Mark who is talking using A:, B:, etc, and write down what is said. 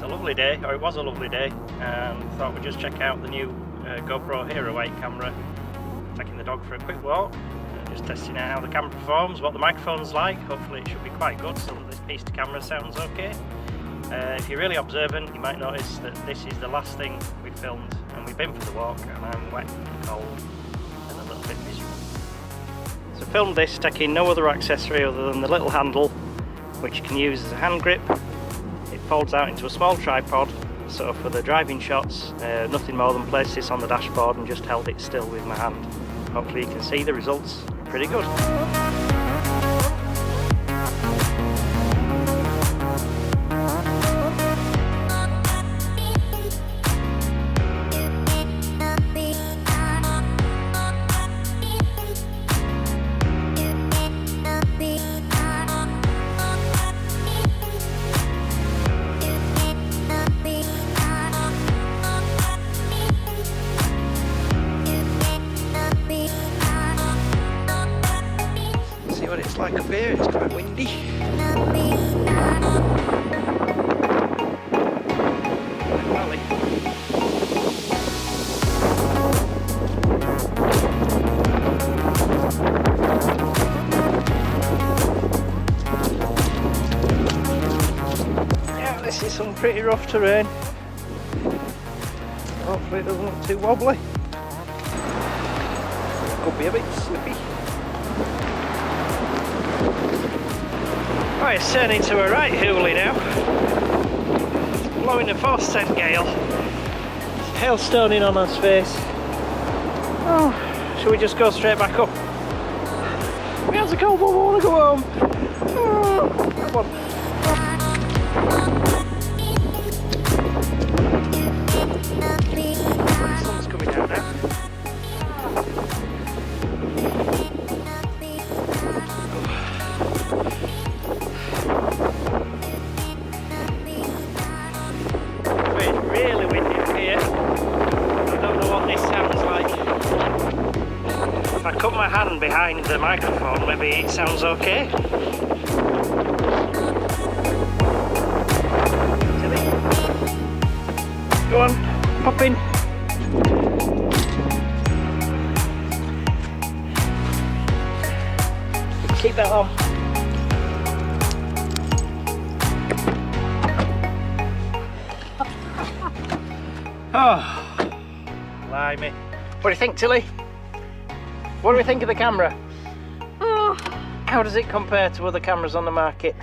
A: a lovely day, or it was a lovely day, and thought we'd just check out the new GoPro Hero 8 camera. Taking the dog for a quick walk, just testing out how the camera performs, what the microphone's like. Hopefully it should be quite good so that this piece of camera sounds okay. If you're really observant, you might notice that this is the last thing we filmed, and we've been for the walk, and I'm wet and cold and a little bit miserable. So filmed this taking no other accessory other than the little handle, which you can use as a hand grip. It folds out into a small tripod, so for the driving shots, nothing more than place this on the dashboard and just held it still with my hand. Hopefully you can see the results are pretty good. What it's like up here, it's quite windy. Valley. Yeah, this is some pretty rough terrain. Hopefully it doesn't look too wobbly. Could be a bit slippy. Right, it's turning to a right hoolie now. It's blowing a 4-cent gale. It's hailstoning on us face. Oh, shall we just go straight back up? We have to go, but we want to go home. Oh, come on. The sun's coming down now. Really windy up here. I don't know what this sounds like. If I cut my hand behind the microphone, maybe it sounds okay. Go on, pop in. Keep that on. Oh, blimey. What do you think, Tilly? What do we think of the camera? How does it compare to other cameras on the market?